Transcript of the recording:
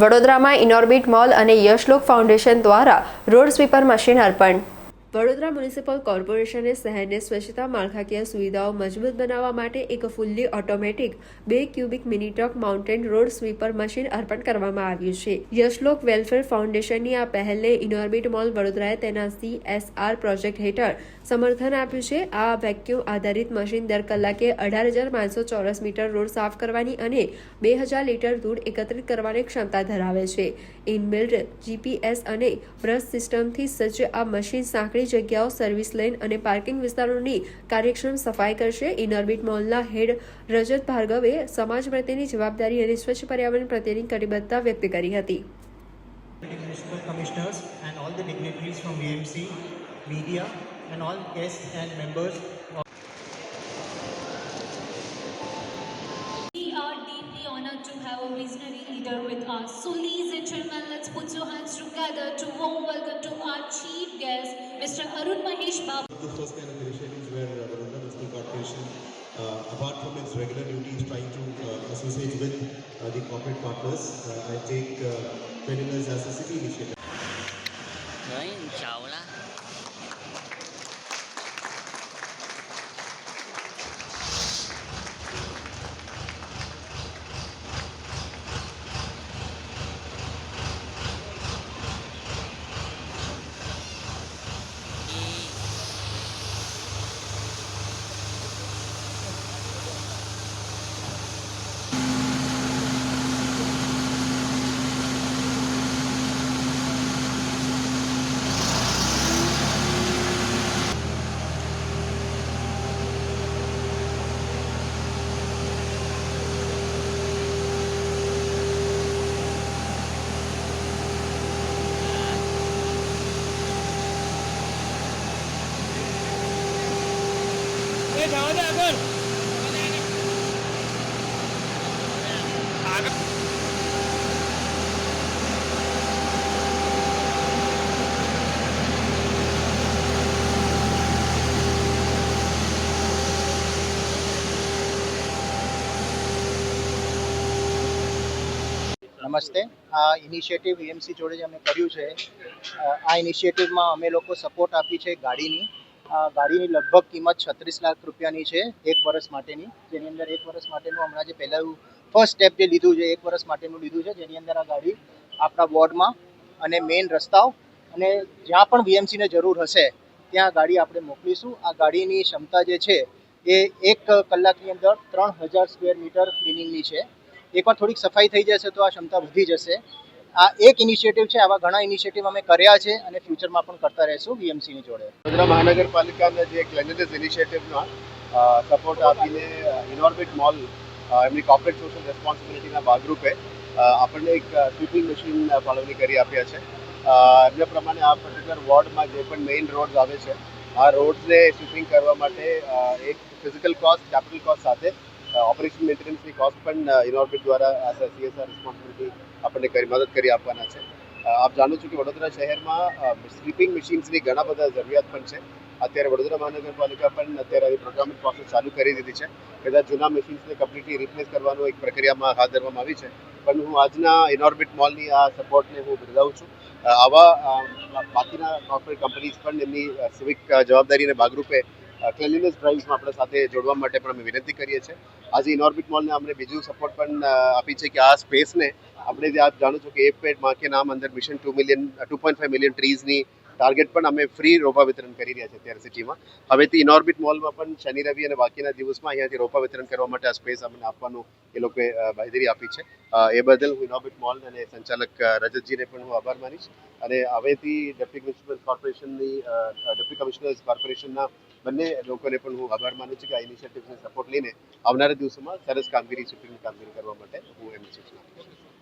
વડોદરામાં ઇનોર્બિટ મોલ અને યશલોક ફાઉન્ડેશન દ્વારા રોડ સ્વીપર મશીન અર્પણ. વડોદરા મ્યુનિસિપલ કોર્પોરેશને શહેરને સ્વચ્છતા માળખાકીય સુવિધાઓ મજબૂત બનાવવા માટે એક fully automatic 2 cubic mini truck mounted road sweeper machine અર્પણ કરવામાં આવ્યું છે. યશલોક વેલફેર ફાઉન્ડેશનની આ પહેલને ઇનોર્બિટ મોલ વડોદરાએ તેના CSR પ્રોજેક્ટ હેઠળ સમર્થન આપ્યું છે. આ વેક્યુમ આધારિત મશીન દર કલાકે 18,500 ચોરસ મીટર રોડ સાફ કરવાની અને 2,000 લીટર દૂધ એકત્રિત કરવાની ક્ષમતા ધરાવે છે. ઇનબિલ્ટ GPS અને બ્રશ સિસ્ટમથી સજ્જ આ મશીન સાંકડી જગ્યાઓ, સર્વિસ લેન અને પાર્કિંગ વિસ્તારોની કાર્યક્ષમ સફાઈ કરશે. ઇનોર્બિટ મોલના હેડ રજત ભાર્ગવે સમાજ પ્રત્યેની જવાબદારી અને સ્વચ્છ પર્યાવરણ પ્રત્યેની કટિબદ્ધતા વ્યક્ત કરી હતી. Municipal commissioners and all the dignitaries from VMC, media and all guests and members. We are deeply honored to have a visionary leader with us. So ladies and gentlemen, let's put your hands together to warm welcome to our chief guest, Mr. Arun Mahesh Babu. The first kind of initiatives where Vadodara Municipal Corporation, apart from its regular duties, trying to associate with the corporate partners, I take cleanliness as a city initiative. નમસ્તે. આ initiative VMC જોડે જે અમે કર્યું છે, આ ઇનિશિયેટિવમાં અમે લોકો સપોર્ટ આપી છે ગાડીની. ગાડીની લગભગ કિંમત 36 લાખ રૂપિયાની છે 1 વર્ષ માટેની, જેની અંદર 1 વર્ષ માટેનું હમણાં જે પહેલાં ફર્સ્ટ સ્ટેપ જે લીધું છે 1 વર્ષ માટેનું લીધું છે, જેની અંદર આ ગાડી આપણા વોર્ડમાં અને મેઇન રસ્તાઓ અને જ્યાં પણ VMCને જરૂર હશે ત્યાં ગાડી આપણે મોકલીશું. આ ગાડીની ક્ષમતા જે છે એ 1 કલાકની અંદર 3000 સ્ક્વેર મીટર ક્લિનિંગની છે. એકવાર થોડીક સફાઈ થઈ જશે તો આ ક્ષમતા વધી જશે. આ એક ઇનિશિયેટિવ છે. આવા ઘણા ઇનિશિયેટિવ અમે કર્યા છે અને ફ્યુચરમાં પણ કરતા રહેશું VMCની જોડે. વડોદરા મહાનગરપાલિકાના જે ક્લેનલીનેસ ઇનિશિયેટિવના સપોર્ટ આપીને ઇનોર્બિટ મોલ એમની કોર્પોરેટ સોશિયલ રેસ્પોન્સિબિલિટીના ભાગરૂપે આપણને એક સ્વીપિંગ મશીન ફાળવણી કરી આપ્યા છે. એમના પ્રમાણે આ પર્ટિક્યુલર વોર્ડમાં જે પણ મેઇન રોડ્સ આવે છે આ રોડ્સને સ્વીપિંગ કરવા માટે એક ફિઝિકલ કોસ્ટ, કેપિટલ કોસ્ટ સાથે ઓપરેશન મેન્ટેનન્સની કોસ્ટ પણ ઇનોર્બિટ દ્વારા એઝ અ CSR રિસ્પોન્સિબિલિટી આપણને મદદ કરી આપવાના છે. આપ જાણો છો કે વડોદરા શહેરમાં સ્વીપિંગ મશીન્સની ઘણા બધા જરૂરિયાત પણ છે. અત્યારે વડોદરા મહાનગરપાલિકા પણ અત્યારે પ્રોક્યોરમેન્ટ પ્રોસેસ ચાલુ કરી દીધી છે. કદાચ જૂના મશીન્સને કમ્પ્લીટલી રિપ્લેસ કરવાનો એક પ્રક્રિયામાં હાથ ધરવામાં આવી છે. પણ હું આજના ઇનોર્બિટ મોલની આ સપોર્ટને હું બિરદાવું છું. આવા બાકીના કોર્પોરેટ કંપનીઝ પણ એમની સિવિક જવાબદારીને ભાગરૂપે ક્લેનલીનેસ ડ્રાઇવ્સમાં આપણા સાથે જોડવા માટે પણ અમે વિનંતી કરીએ છીએ. આજે ઇનોર્બિટ મોલને અમને બીજું સપોર્ટ પણ આપી છે કે આ સ્પેસને આપણે જે આપ જાણો છો કે 1 પેડ માં કે નામ અંદર મિશન 2.5 મિલિયન ટ્રીઝની ટાર્ગેટ પણ અમે ફ્રી રોપા વિતરણ કરી રહ્યા છીએ અત્યારે સિટીમાં. હવેથી ઇનોર્બિટ મોલમાં પણ શનિ રવિ અને બાકીના દિવસમાં અહીંયાથી રોપા વિતરણ કરવા માટે આ સ્પેસ અમને આપવાનું એ લોકોએ બાંહેધરી આપી છે. એ બદલ હું ઇનોર્બિટ મોલ અને સંચાલક રજતજીને પણ હું આભાર માનીશ. અને હવેથી ડેપ્યુટી કમિશનર્સ કોર્પોરેશનના બંને લોકોને પણ હું આભાર માનું છું કે આ ઇનિશિયેટિવ્સને સપોર્ટ લઈને આવનારા દિવસોમાં સરસ કામગીરી, સ્વીપિંગની કામગીરી કરવા માટે હું એમની સૂચના આપીશ.